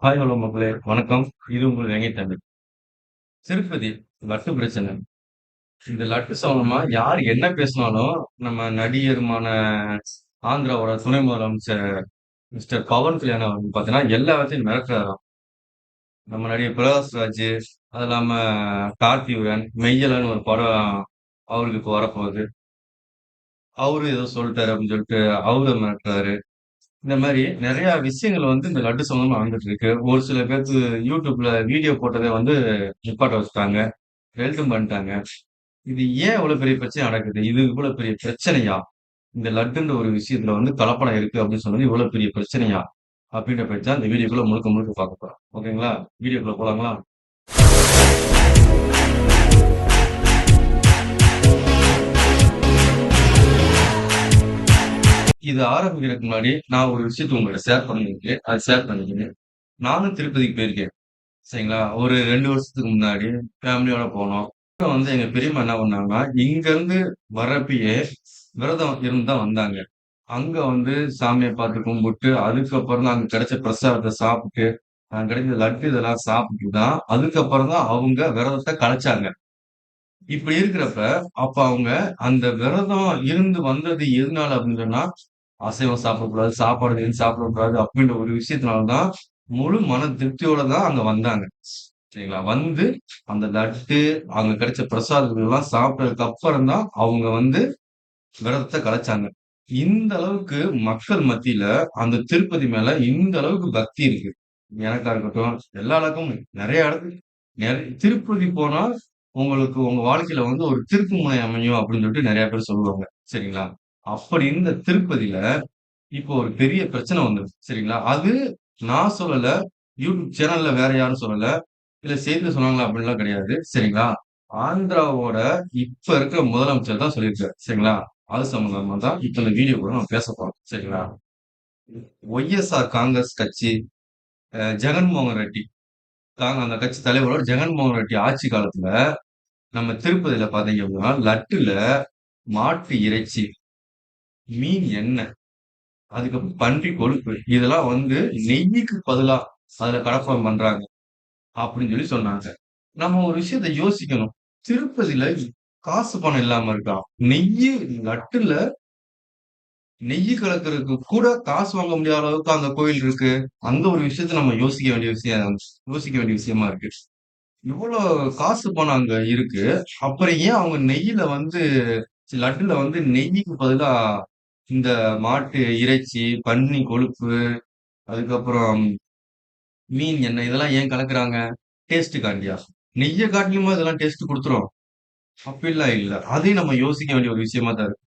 Hi hello மக்களே வணக்கம். இது உங்கள் வேங்கை தமிழ். திருப்பதி லட்டு பிரச்சனை. இந்த லட்டு சம்பந்தமா யார் என்ன பேசினாலும் நம்ம நடிகருமான ஆந்திராவோட துணை முதலமைச்சர் மிஸ்டர் பவன் கல்யாண் அவர் பார்த்தீங்கன்னா எல்லாத்தையும் மிரட்டுறாராம். நம்ம நடிகர் பிரகாஷ்ராஜ், அது இல்லாம கார்த்தியுடன் மெய்யலன்னு ஒரு படம் அவருக்கு இப்போ வரப்போகுது. அவரு ஏதோ சொல்லிட்டாரு அப்படின்னு சொல்லிட்டு அவரை மிரட்டுறாரு. இந்த மாரி நெறைய விஷயங்கள் இந்த லட்டு சம்மந்தமா நடந்துட்டு இருக்கு. ஒரு சில பேருக்கு YouTubeல வீடியோ போட்டத நிப்பாட்ட வச்சுட்டாங்க. வெல்டும் பண்ணிட்டாங்க. இது ஏன் இவ்வளவு பெரிய பிரச்சனை நடக்குது? இது இவ்வளவு பெரிய பிரச்சனையா? இந்த லட்டுன்ற ஒரு விஷயத்துல கலப்படம் இருக்கு அப்படின்னு சொன்னது இவ்வளவு பெரிய பிரச்சனையா? அப்படின்ற பத்தி தான் இந்த வீடியோக்குள்ள முழுக்க முழுக்க பார்க்க போறோம். ஓகேங்களா? வீடியோக்குள்ள போலாங்களா? இது ஆரம்பிக்கிறதுக்கு முன்னாடி நான் ஒரு விஷயத்த உங்கள்ட்ட ஷேர் பண்ணிருக்கேன். அத ஷேர் பண்ணிக்கிறேன். நானும் திருப்பதிக்கு போயிருக்கேன். சரிங்களா? ஒரு 2 வருஷத்துக்கு முன்னாடி ஃபேமிலியோட போனோம். அப்புறம் எங்க பெரியம்மா என்ன பண்ணாங்கன்னா, இங்க இருந்து வர்றப்பயே விரதம் இருந்து தான் வந்தாங்க. அங்க சாமிய பார்த்து கும்பிட்டு, அதுக்கப்புறம் தான் அங்க கிடைச்ச பிரசாதத்த சாப்பிட்டு, அங்க கிடைச்ச லட்டு இதெல்லாம் சாப்பிட்டு தான், அதுக்கப்புறம் தான் அவங்க விரதத்த கலைச்சாங்க. இப்படி இருக்கிறப்ப, அப்ப அவங்க அந்த விரதம் இருந்து வந்தது எதனால அப்படின்னு சொன்னா, அசைவம் சாப்பிடக்கூடாது, சாப்பாடு எதுவும் சாப்பிடக்கூடாது அப்படின்ற ஒரு விஷயத்தினால தான், முழு மன திருப்தியோட தான் அங்க வந்தாங்க. சரிங்களா? அந்த லட்டு, அங்க கிடைச்ச பிரசாதங்கள் எல்லாம் சாப்பிட்டதுக்கு அப்புறம் தான் அவங்க விரதத்த கலைச்சாங்க. இந்த அளவுக்கு மக்கள் மத்தியில அந்த திருப்பதி மேல இந்த அளவுக்கு பக்தி இருக்கு. எனக்கா இருக்கட்டும், எல்லா இடமும் நெறைய இடத்துக்கு திருப்பதி போனா உங்களுக்கு உங்க வாழ்க்கையில ஒரு திருப்புமுனை அமையும் அப்படின்னு சொல்லிட்டு நெறைய பேர் சொல்லுவாங்க. சரிங்களா? அப்படி இருந்த திருப்பதில இப்போ ஒரு பெரிய பிரச்சனை வந்தது. சரிங்களா? அது நான் சொல்லல. யூடியூப் சேனல்ல வேற யாரும் சொல்லல. இல்ல செய்தில சொன்னாங்களா அப்படின்லாம் கிடையாது. சரிங்களா? ஆந்திராவோட இப்ப இருக்கிற முதலமைச்சர் தான் சொல்லியிருக்காரு. சரிங்களா? அது சம்பந்தமா தான் இப்ப இந்த வீடியோ கூட நம்ம பேசப் போறோம். சரிங்களா? ஒய்எஸ்ஆர் காங்கிரஸ் கட்சி, ஜெகன்மோகன் ரெட்டி அந்த கட்சி தலைவரோட ஜெகன்மோகன் ரெட்டி ஆட்சி காலத்துல நம்ம திருப்பதியில பாத்தீங்க அப்படின்னா, லட்டுல மாட்டு இறைச்சி, மீன் எண்ணெய், அதுக்கப்புறம் பன்றி கொழுப்பு இதெல்லாம் நெய்யிக்கு பதிலா அதுல கலப்படம் பண்றாங்க அப்படின்னு சொன்னாங்க. நம்ம ஒரு விஷயத்த யோசிக்கணும். திருப்பதில காசு பணம் இல்லாம இருக்கா? நெய்யி லட்டுல நெய்யி கலக்கறதுக்கு கூட காசு வாங்க முடியாத அளவுக்கு அந்த கோயில் இருக்கு. அந்த ஒரு விஷயத்த நம்ம யோசிக்க வேண்டிய விஷயமா இருக்கு. இவ்வளோ காசு பணம் அங்க இருக்கு. அப்புறம் ஏன் அவங்க நெய்யில லட்டுல நெய்யிக்கு பதிலா இந்த மாட்டு இறைச்சி, பன்னி கொழுப்பு, அதுக்கப்புறம் மீன் எண்ணெய் இதெல்லாம் ஏன் கலக்குறாங்க? டேஸ்ட்டுக்காண்டியா? நெய்ய காட்டிலுமா இதெல்லாம் டேஸ்ட் குடுத்துரும்? அப்படிலாம் இல்ல. அதையும் நம்ம யோசிக்க வேண்டிய ஒரு விஷயமா தான் இருக்கு.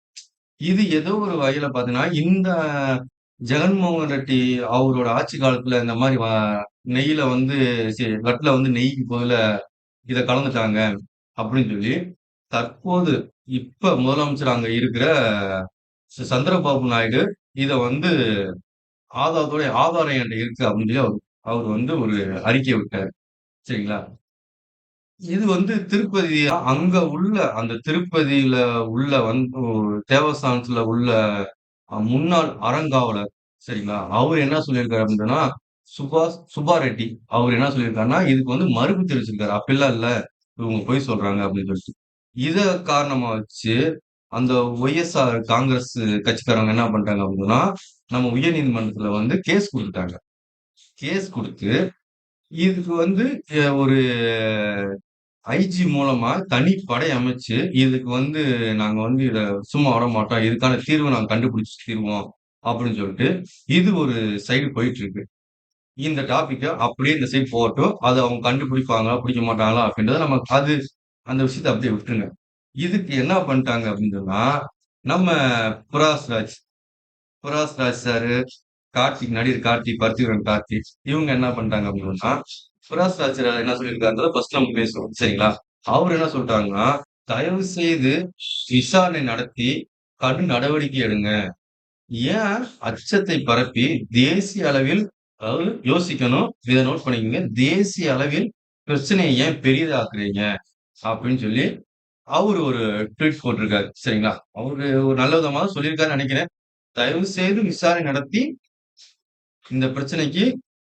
இது ஏதோ ஒரு வகையில பார்த்தீங்கன்னா, இந்த ஜெகன்மோகன் ரெட்டி அவரோட ஆட்சி காலத்துல இந்த மாரி நெய்யில லட்டுல நெய்க்கு பதிலா இத கலந்துட்டாங்க அப்படின்னு தற்போது இப்ப முதலமைச்சர் அங்க இருக்கிற சந்திரபாபு நாயுடு இத ஆதாரம் என்ட்ட இருக்கு அப்படின்னு அவர் ஒரு அறிக்கை விட்டாரு. சரிங்களா? இது திருப்பதி அங்க உள்ள அந்த திருப்பதியில உள்ள தேவஸ்தானத்துல உள்ள முன்னாள் அறங்காவலர். சரிங்களா? அவரு என்ன சொல்லியிருக்காரு அப்படின்னு சொன்னா, சுபா ரெட்டி. அவரு என்ன சொல்லியிருக்காருன்னா, இதுக்கு மறுப்பு தெரிவிச்சிருக்காரு. அப்படிலாம் இல்ல. இவங்க பொய் சொல்றாங்க அப்படின்னு சொல்லிட்டு. இத காரணமா வச்சு அந்த ஒய்எஸ்ஆர் காங்கிரஸ் கட்சிக்காரங்க என்ன பண்ணிட்டாங்க அப்படின்னா, நம்ம உயர்நீதிமன்றத்துல கேஸ் குடுத்துட்டாங்க. கேஸ் குடுத்து, இதுக்கு ஒரு ஐஜி மூலமா தனி படை அமைச்சு, இதுக்கு நாங்க இத சும்மா விடமாட்டோம். இதுக்கான தீர்வ நாங்க கண்டுபிடிச்சு தீருவோம். அப்படின்னு சொல்லிட்டு, இது ஒரு சைடு போயிட்டு இருக்கு. இந்த டாபிக்க அப்படியே இந்த சைடு போகட்டும். அத அவங்க கண்டுபிடிப்பாங்களா, பிடிக்க மாட்டாங்களா அப்படின்றத நம்ம அந்த விஷயத்த அப்படியே விட்டுருங்க. இதுக்கு என்ன பண்ணிட்டாங்க அப்படின்னு சொன்னா, நம்ம புராஸ்ராஜ் புராஸ்ராஜ் சாரு, நடிகர் கார்த்திக், பருத்திவீரன் கார்த்திக் இவங்க என்ன பண்ணிட்டாங்க அப்படின்னா, புராஸ்ராஜ் சார் என்ன சொல்லியிருக்காருன்றத ஃபர்ஸ்ட் நம்ம பேசுவோம். சரிங்களா? அவரு என்ன சொல்லிட்டாங்கன்னா, தயவு செய்து விசாரணை நடத்தி கடும் நடவடிக்கை எடுங்க. ஏன் அச்சத்தை பரப்பி தேசிய அளவில் அதாவது யோசிக்கணும். இத நோட் பண்ணிக்கங்க. தேசிய அளவில் பிரச்சனைய ஏன் பெரிதாக்குறீங்க? அப்படின்னு அவரு ஒரு ட்வீட் போட்டிருக்காரு. சரிங்களா? அவரு ஒரு நல்ல விதமா தான் சொல்லியிருக்காருன்னு நெனைக்கிறேன். தயவு செய்து விசாரணை நடத்தி இந்த பிரச்சனைக்கு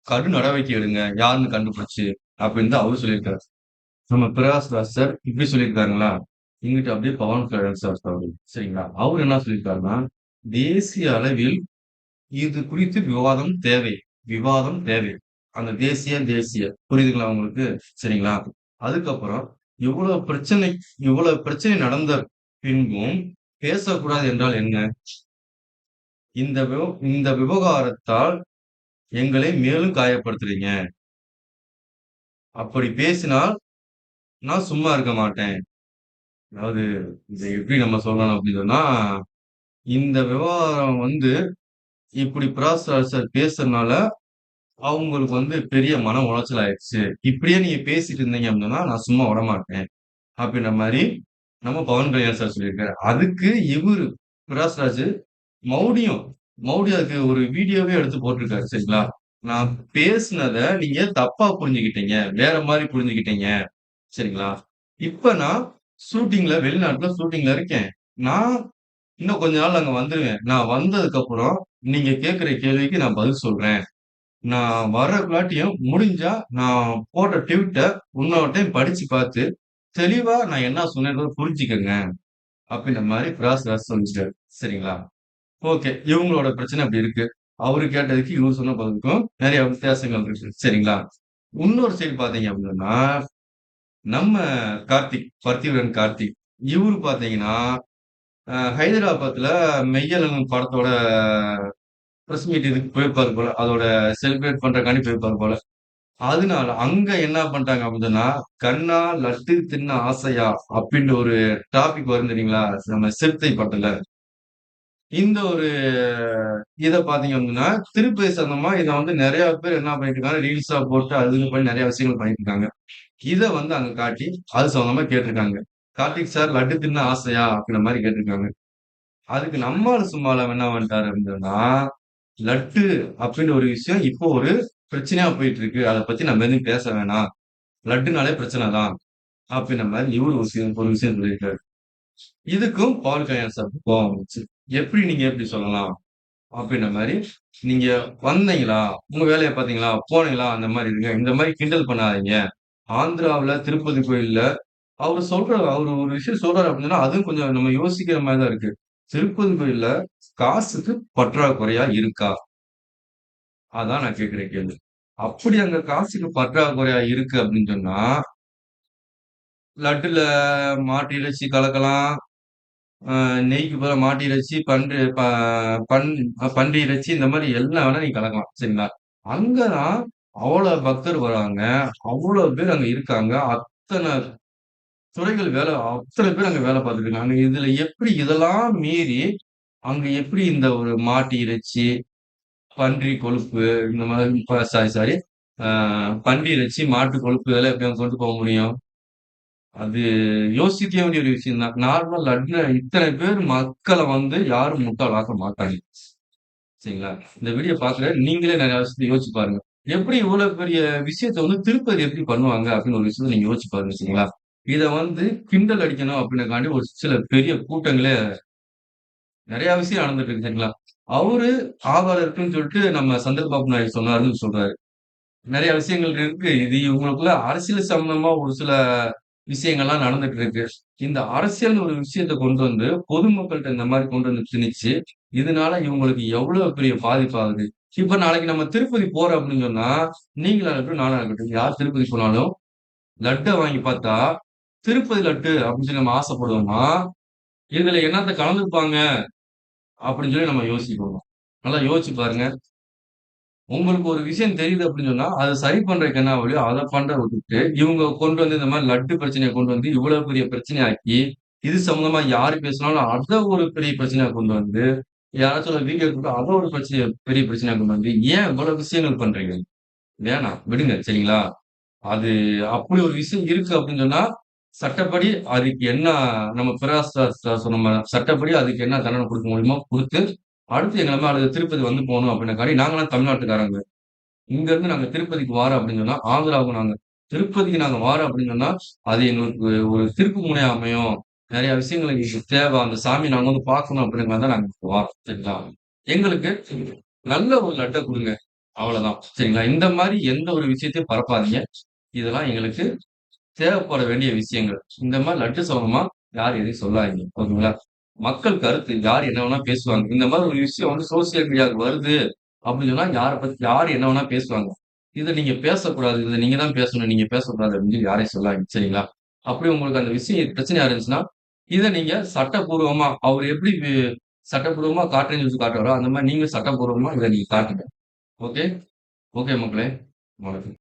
கடும் நடவடிக்கை எடுங்க. யாருன்னு கண்டுபிடிச்சு அப்படின்னு தான் அவரு சொல்லியிருக்காரு. நம்ம பிரகாஷ் ராஜ் சார் இப்படி சொல்லியிருக்காருங்களா? இங்கிட்டு அப்படியே பவன் கல்யாண் சார் அவரு. சரிங்களா? அவரு என்ன சொல்லியிருக்காருன்னா, தேசிய அளவில் இது குறித்து விவாதம் தேவை. விவாதம் தேவை. அந்த தேசிய புரியுதுங்களா உங்களுக்கு? சரிங்களா? அதுக்கப்புறம் இவ்வளவு பிரச்சனை நடந்த பின்பும் பேசக்கூடாது என்றால் என்ன? இந்த விவகாரத்தால் எங்களை மேலும் காயப்படுத்துறீங்க. அப்படி பேசினால் நான் சும்மா இருக்க மாட்டேன். அதாவது இத எப்படி நம்ம சொல்லணும் அப்படின்னு சொன்னா, இந்த விவகாரம் இப்படி சார் பேசுறதுனால அவங்களுக்கு பெரிய மன உளைச்சல் ஆயிடுச்சு. இப்படியே நீங்க பேசிட்டு இருந்தீங்க அப்படின்னா, நான் சும்மா விடமாட்டேன். அப்படின்ற மாரி நம்ம பவன் கல்யாண் சார் சொல்லியிருக்காரு. அதுக்கு இவரு பிரகாஷ்ராஜ் மறுபடியும் மறுபடியும் அதுக்கு ஒரு வீடியோவே எடுத்து போட்டிருக்காரு. சரிங்களா? நான் பேசுனத நீங்க தப்பா புரிஞ்சுகிட்டீங்க. வேற மாரி புரிஞ்சுகிட்டீங்க. சரிங்களா? இப்ப நான் வெளிநாட்டுல ஷூட்டிங்ல இருக்கேன். நான் இன்னும் கொஞ்ச நாள்ல அங்க வந்துருவேன். நான் வந்ததுக்கப்புறம் நீங்க கேட்கிற கேள்விக்கு நான் பதில் சொல்றேன். நான் வர்றக்குள்ளாட்டியும் முடிஞ்சா நான் போட்ட ட்வீட்ட இன்னொரு டைம் படிச்சு பார்த்து, தெளிவா நான் என்ன சொன்னேன்றத புரிஞ்சுக்கங்க. அப்படின்ற மாரி ராஜ் சொல்லிட்டாரு. சரிங்களா? ஓகே. இவங்களோட பிரச்சனை அப்படி இருக்கு. அவரு கேட்டதுக்கு இவரு சொன்ன பதிலுக்கும் நெறைய வித்தியாசங்கள் இருக்கு. சரிங்களா? இன்னொரு சைடு பார்த்தீங்க அப்படின்னா, நம்ம பார்த்திபன் கார்த்திக். இவரு பார்த்தீங்கன்னா, ஹைதராபாத்ல மெய்யழகன் படத்தோட பிரஸ் மீட் இதுக்கு போயிருப்பாரு போல. அதோட செலிப்ரேட் பண்றதுக்காண்டி போயிருப்பாரு போல. அதனால அங்க என்ன பண்ட்டாங்க அப்படின்னு சொன்னா, "கண்ணா லட்டு தின்ன ஆசையா" அப்படின்ற ஒரு டாபிக் வரும் தெரியுங்களா? நம்ம சிறுத்தை படத்துல. இந்த ஒரு இத பார்த்தீங்க அப்படின்னா, திருப்பதி சம்பந்தமா இத நெறைய பேர் என்ன பண்ணிட்டு இருக்காங்க, ரீல்ஸா போட்டு அது இது பண்ணி நெறைய விஷயங்கள் பண்ணிட்டு இருக்காங்க. இத அங்க காட்டி, அது சம்மந்தமா கேட்டிருக்காங்க. "கார்த்திக் சார் லட்டு தின்ன ஆசையா?" அப்படின்ற மாரி கேட்டிருக்காங்க. அதுக்கு நம்மாளு சும்மாலாம் என்ன பண்ணிட்டாரு அப்படின்னு சொன்னா, லட்டு அப்படின்னு ஒரு விஷயம் இப்போ ஒரு பிரச்சனையா போயிட்டு இருக்கு. அத பத்தி நம்ம எதுவும் பேச வேணாம். லட்டுனாலே பிரச்சனை தான். அப்படின்ற மாரி இவரு ஒரு விஷயம் சொல்லியிருக்காரு. இதுக்கும் பவன் கல்யாண் சாருக்கு கோவம் வந்துச்சு. நீங்க எப்படி சொல்லலாம்? அப்படின்ற மாரி, நீங்க வந்தீங்களா? உங்க வேலைய பார்த்தீங்களா? போனீங்களா? அந்த மாரி இருங்க. இந்த மாரி கிண்டல் பண்ணாதீங்க. ஆந்திராவுல திருப்பதி கோயில்ல அவரு ஒரு விஷயம் சொல்றாரு அப்படின்னா, அதுவும் கொஞ்சம் நம்ம யோசிக்கிற மாரி தான் இருக்கு. திருப்பதி கோயில்ல காசுக்கு பற்றாக்குறையா இருக்கா? அதான் நான் கேட்கிற கேள்வி. அப்படி அங்க காசுக்கு பற்றாக்குறையா இருக்கு அப்படின்னு சொன்னா, லட்டுல மாட்டு இறைச்சி கலக்கலாம். அ நெய்க்கு பதிலா மாட்டு இறைச்சி, பன் பன்றி இறைச்சி இந்த மாரி எல்லாம் வேணா நீங்க கலக்கலாம். சரிங்களா? அங்க தான் அவ்வளோ பக்தர் வராங்க. அவ்வளோ பேர் அங்க இருக்காங்க. அத்தன துறைகள் அத்தன பேர் அங்க வேலை பார்த்துட்டு இருக்காங்க. இதுல எப்படி இதெல்லாம் மீறி, அங்க எப்படி இந்த ஒரு மாட்டு இறைச்சி, பன்றி கொழுப்பு இந்த மாதிரி சாரி சாரி. அ பன்றி இறைச்சி, மாட்டு கொழுப்பு இதெல்லாம் எப்படி அங்க கொண்டு போக முடியும்? அது யோசிக்க வேண்டிய ஒரு விஷயம் தான். நார்மல் லட்ல இத்தனை பேர் மக்கள யாரும் முட்டாளாக்க மாட்டாங்க. சரிங்களா? இந்த வீடியோ பார்க்குற நீங்களே நெறைய விஷயத்த யோசிச்சு பாருங்க. எப்படி இவ்வளவு பெரிய விஷயத்த திருப்பதி எப்படி பண்ணுவாங்க? அப்படின்னு ஒரு விஷயத்த நீங்க யோசிச்சு பாருங்க. சரிங்களா? இத கிண்டல் அடிக்கணும் அப்படின்றக்காண்டி ஒரு சில பெரிய கூட்டங்களே நெறைய விஷயம் நடந்துட்டு இருக்கு. சரிங்களா? அவரு ஆதாரம் இருக்குன்னு சொல்லிட்டு நம்ம செந்தில் பாபு நாயுடு சொன்னாருன்னு சொல்றாரு. நெறைய விஷயங்கள் இருக்கு. இது இவங்களுக்குள்ள அரசியல் சம்பந்தமா ஒரு சில விஷயங்கள்லாம் நடந்துட்டு இருக்கு. இந்த அரசியல்னு ஒரு விஷயத்த கொண்டு பொதுமக்கள்ட்ட இந்த மாரி கொண்டு திணிச்சு, இதனால இவங்களுக்கு எவ்வளவு பெரிய பாதிப்பு ஆகுது. இப்ப நாளைக்கு நம்ம திருப்பதி போறோம் அப்படின்னு சொன்னா, நீங்களா இருக்கட்டும், நானா இருக்கட்டும், யார் திருப்பதி போனாலும் லட்ட வாங்கி பார்த்தா, திருப்பதி லட்டு அப்படின்னு சொல்லி நம்ம ஆசைப்படுவோமா? இதுல என்னத்த கலந்துருப்பாங்க அப்படின்னு சொல்லி நம்ம யோசிக்கணும். நல்லா யோசிச்சு பாருங்க. உங்களுக்கு ஒரு விஷயம் தெரியுது அப்படின்னு சொன்னா, அத சரி பண்றதுக்கு என்ன வழியோ அத பண்றத விட்டுட்டு, இவங்க கொண்டு இந்த மாரி லட்டு பிரச்சனைய கொண்டு இவ்வளவு பெரிய பிரச்சனையாக்கி, இது சம்மந்தமா யாரு பேசினாலும் அத ஒரு பெரிய பிரச்சனையா கொண்டு யாராச்சும் ஒரு வீடியோ எடுத்து அத ஒரு பெரிய பிரச்சனையா கொண்டு ஏன் இவ்வளவு விஷயங்கள் பண்றீங்க? வேணாம். விடுங்க. சரிங்களா? அது அப்படி ஒரு விஷயம் இருக்கு அப்படின்னு சொன்னா, சட்டப்படி அதுக்கு என்ன நம்ம பிரகாஷ் ராஜ் சார் சொன்ன மாரி சட்டப்படி அதுக்கு என்ன தண்டனை குடுக்க முடியுமோ குடுத்து, அடுத்து எங்கள மாரி திருப்பதி போணும் அப்படின்னங்காட்டி நாங்கலாம் தமிழ்நாட்டுக்காரங்க. இங்கருந்து நாங்க திருப்பதிக்கு வாரோம் அப்படின்னு சொன்னா, ஆந்திராவுக்கு திருப்பதிக்கு நாங்க வாரோம் அப்படின்னு சொன்னா, அது எங்களுக்கு ஒரு திருப்பு முனையா அமையும். நெறைய விஷயங்கள் எங்களுக்கு தேவை. அந்த சாமிய நாங்க பார்க்கணும் அப்படிங்கிற மாரி தான் நாங்க வாரோம். சரிங்களா? எங்களுக்கு நல்ல ஒரு லட்ட குடுங்க. அவ்வளவுதான். சரிங்களா? இந்த மாரி எந்த ஒரு விஷயத்தையும் பரப்பாதீங்க. இதெல்லாம் எங்களுக்கு தேவைப்பட வேண்டிய விஷயங்கள். இந்த மாரி லட்டு சம்மந்தமா யாரும் எதையும் சொல்லாதீங்க. ஓகேங்களா? மக்கள் கருத்து யார் என்ன வேணா பேசுவாங்க. இந்த மாரி ஒரு விஷயம் வந்து சோசியல் மீடியாவுக்கு வருது அப்படின்னு சொன்னா யார் என்ன வேணா பேசுவாங்க. இத நீங்க பேசக்கூடாது. இத நீங்க தான் பேசணும். நீங்க பேசக்கூடாது அப்படின்னு சொல்லி யாரையும் சொல்லாதீங்க. சரிங்களா? அப்படி உங்களுக்கு அந்த விஷயம் பிரச்சனையா இருந்துச்சுன்னா, இத நீங்க சட்டப்பூர்வமா அவரு எப்படி சட்டப்பூர்வமா காட்டுறேன்னு சொல்லி காட்டுறாரோ, அந்த மாரி நீங்களும் சட்டப்பூர்வமா இத நீங்க காட்டுங்க. ஓகே? ஓகே மக்களே. வணக்கம்.